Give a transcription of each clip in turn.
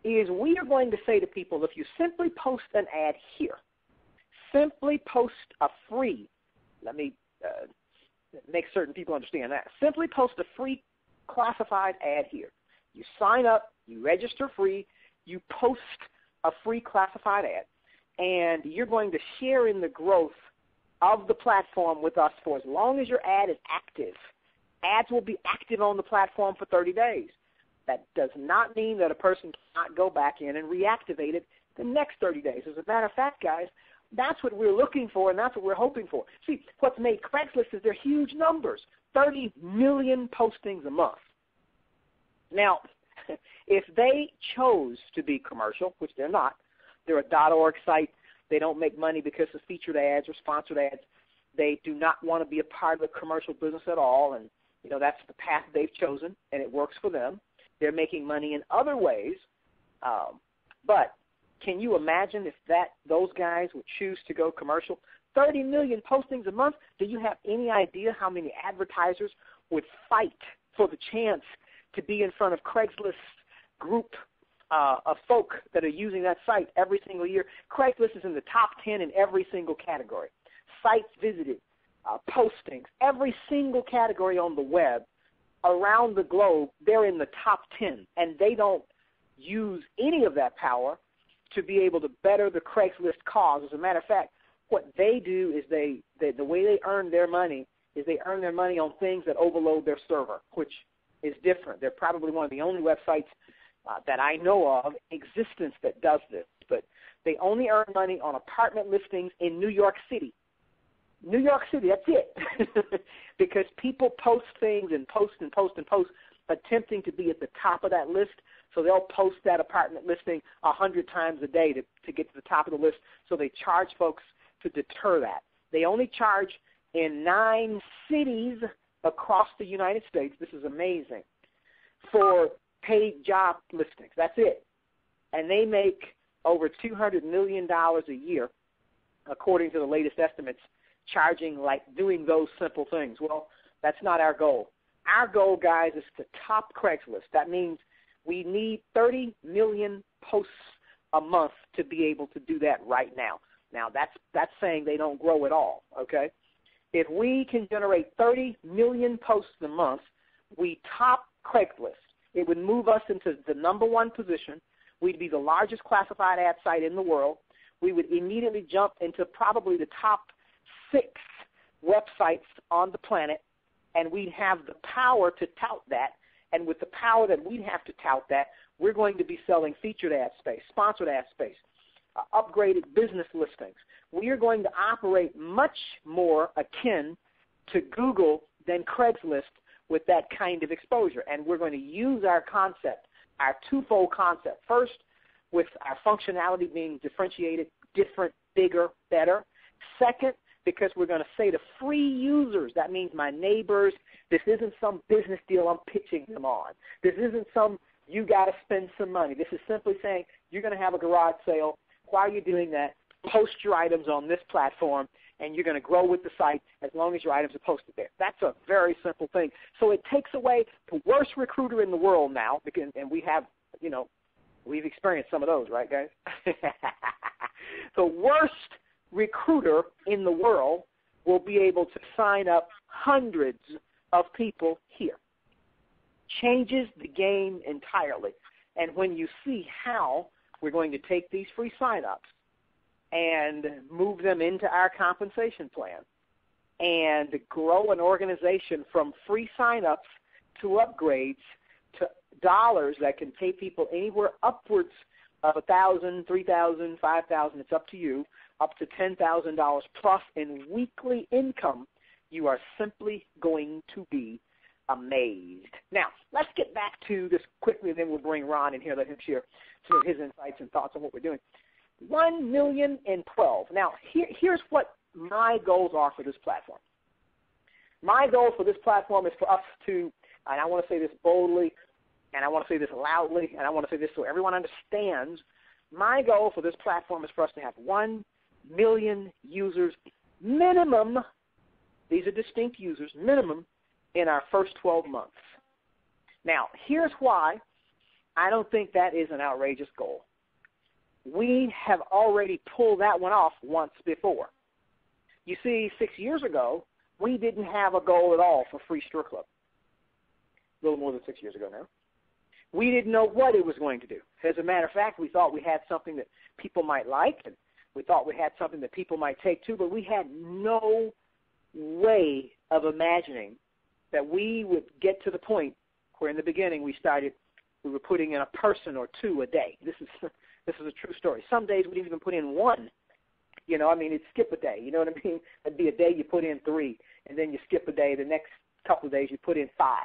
is we are going to say to people, if you simply post an ad here, simply post a free, let me make certain people understand that, simply post a free classified ad here. You sign up, you register free, you post a free classified ad, and you're going to share in the growth of the platform with us for as long as your ad is active. Ads will be active on the platform for 30 days. That does not mean that a person cannot go back in and reactivate it the next 30 days. As a matter of fact, guys, that's what we're looking for, and that's what we're hoping for. See, what's made Craigslist is they're huge numbers, 30 million postings a month. Now, if they chose to be commercial, which they're not, they're a .org site. They don't make money because of featured ads or sponsored ads. They do not want to be a part of the commercial business at all, and that's the path they've chosen, and it works for them. They're making money in other ways, but can you imagine if those guys would choose to go commercial? 30 million postings a month. Do you have any idea how many advertisers would fight for the chance to be in front of Craigslist group of folk that are using that site every single year? Craigslist is in the top 10 in every single category. Sites visited, postings, every single category on the web around the globe, they're in the top 10, and they don't use any of that power to be able to better the Craigslist cause. As a matter of fact, what they do is the way they earn their money is they earn their money on things that overload their server, which is different. They're probably one of the only websites that I know of existence that does this, but they only earn money on apartment listings in New York City. New York City, that's it. Because people post things and post and post and post, attempting to be at the top of that list. So they'll post that apartment listing 100 times a day to get to the top of the list. So they charge folks to deter that. They only charge in 9 cities across the United States. This is amazing. For paid job listings. That's it. And they make over $200 million a year, according to the latest estimates, doing those simple things. Well, that's not our goal. Our goal, guys, is to top Craigslist. That means we need 30 million posts a month to be able to do that right now. Now, that's saying they don't grow at all, okay? If we can generate 30 million posts a month, we top Craigslist. It would move us into the number 1 position. We'd be the largest classified ad site in the world. We would immediately jump into probably the top 6 websites on the planet, and we'd have the power to tout that. And with the power that we'd have to tout that, we're going to be selling featured ad space, sponsored ad space, upgraded business listings. We are going to operate much more akin to Google than Craigslist with that kind of exposure. And we're going to use our concept, our twofold concept. First, with our functionality being differentiated, different, bigger, better. Second, because we're going to say to free users, that means my neighbors, this isn't some business deal I'm pitching them on. This isn't some you got to spend some money. This is simply saying you're going to have a garage sale. While you're doing that, post your items on this platform, and you're going to grow with the site as long as your items are posted there. That's a very simple thing. So it takes away the worst recruiter in the world now, and we have, we've experienced some of those, right, guys? The worst recruiter in the world will be able to sign up hundreds of people here. Changes the game entirely. And when you see how we're going to take these free sign-ups and move them into our compensation plan and grow an organization from free sign-ups to upgrades to dollars that can pay people anywhere upwards of $1,000, $3,000, $5,000, it's up to you, up to $10,000 plus in weekly income, you are simply going to be amazed. Now, let's get back to this quickly, and then we'll bring Ron in here, let him share some of his insights and thoughts on what we're doing. 1,012,000. Now, here's what my goals are for this platform. My goal for this platform is for us to, and I want to say this boldly, and I want to say this loudly, and I want to say this so everyone understands, my goal for this platform is for us to have 1 million users minimum, these are distinct users, minimum in our first 12 months. Now, here's why I don't think that is an outrageous goal. We have already pulled that one off once before. You see, 6 years ago, we didn't have a goal at all for Free Stir Club. A little more than 6 years ago now. We didn't know what it was going to do. As a matter of fact, we thought we had something that people might like, and we thought we had something that people might take to, but we had no way of imagining that we would get to the point where in the beginning we were putting in a person or two a day. This is a true story. Some days we didn't even put in one. It'd skip a day. You know what I mean? It'd be a day you put in 3, and then you skip a day. The next couple of days you put in 5.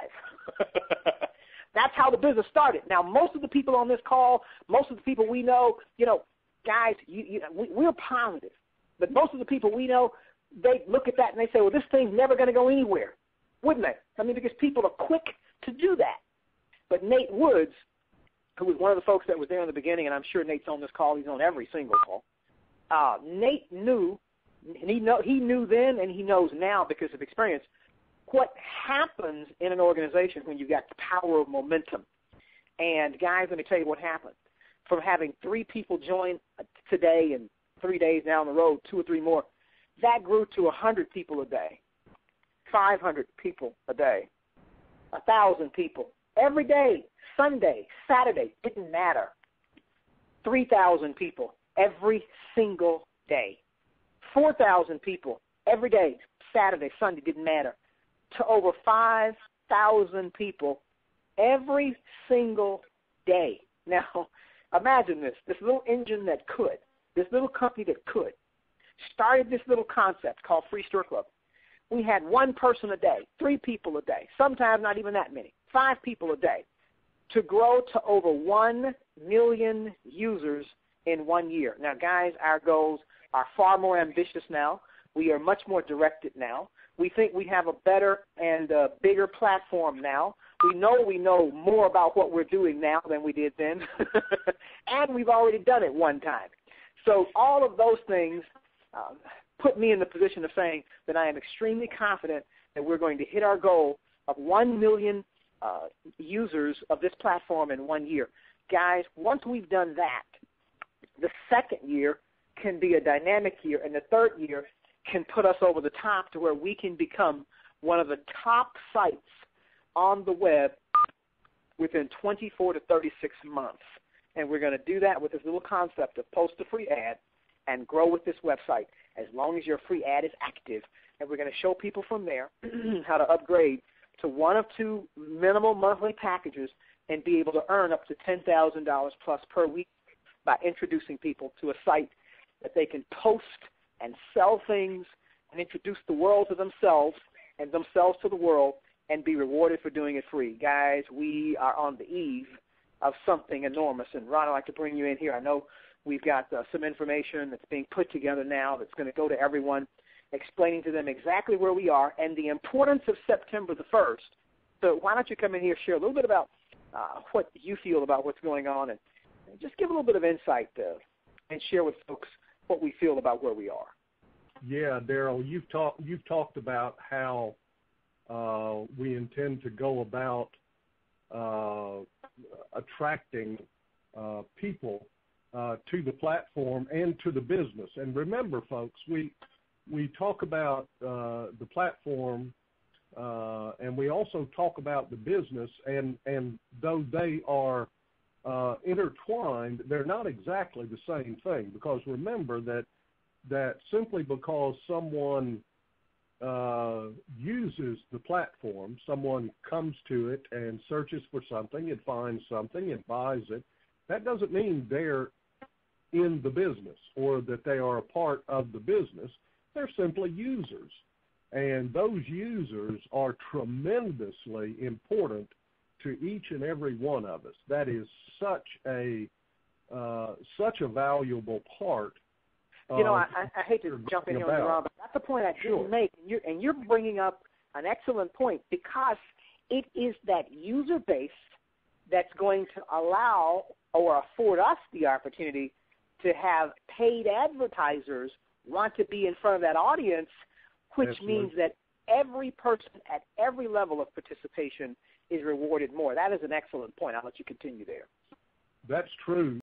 That's how the business started. Now, most of the people on this call, most of the people we know, guys, we're positive. But most of the people we know, they look at that and they say, well, this thing's never going to go anywhere, wouldn't they? Because people are quick to do that. But Nate Woods, who was one of the folks that was there in the beginning, and I'm sure Nate's on this call, he's on every single call, Nate knew, and he knew then and he knows now because of experience, what happens in an organization when you've got the power of momentum. And, guys, let me tell you what happened. From having 3 people join today and 3 days down the road, 2 or 3 more, that grew to 100 people a day, 500 people a day, 1,000 people. Every day, Sunday, Saturday, didn't matter. 3,000 people every single day. 4,000 people every day, Saturday, Sunday, didn't matter. To over 5,000 people every single day. Now, imagine this little engine that could, this little company that could, started this little concept called Free Stir Club. We had 1 person a day, 3 people a day, sometimes not even that many, 5 people a day, to grow to over 1 million users in 1 year. Now, guys, our goals are far more ambitious now. We are much more directed now. We think we have a better and bigger platform now. We know more about what we're doing now than we did then, and we've already done it one time. So all of those things put me in the position of saying that I am extremely confident that we're going to hit our goal of 1 million users of this platform in 1 year. Guys, once we've done that, the second year can be a dynamic year, and the third year can put us over the top to where we can become one of the top sites on the web within 24 to 36 months. And we're going to do that with this little concept of post a free ad and grow with this website as long as your free ad is active. And we're going to show people from there how to upgrade to 1 of 2 minimal monthly packages and be able to earn up to $10,000 plus per week by introducing people to a site that they can post and sell things and introduce the world to themselves and themselves to the world and be rewarded for doing it free. Guys, we are on the eve of something enormous. And, Ron, I'd like to bring you in here. I know we've got some information that's being put together now that's going to go to everyone, explaining to them exactly where we are and the importance of September the 1st. So why don't you come in here, share a little bit about what you feel about what's going on, and just give a little bit of insight and share with folks what we feel about where we are. Yeah, Daryl, you've talked about how we intend to go about attracting people to the platform and to the business. And remember, folks, we talk about the platform and we also talk about the business, and though they are intertwined, they're not exactly the same thing, because remember that simply because someone uses the platform, someone comes to it and searches for something, it finds something, it buys it, that doesn't mean they're in the business or that they are a part of the business. They're simply users. And those users are tremendously important to each and every one of us. That is such a valuable part. I hate to jump in here on you, Ron, but that's the point I didn't make. And you're bringing up an excellent point, because it is that user base that's going to allow or afford us the opportunity to have paid advertisers want to be in front of that audience, which means that every person at every level of participation is rewarded more. That is an excellent point. I'll let you continue there. That's true.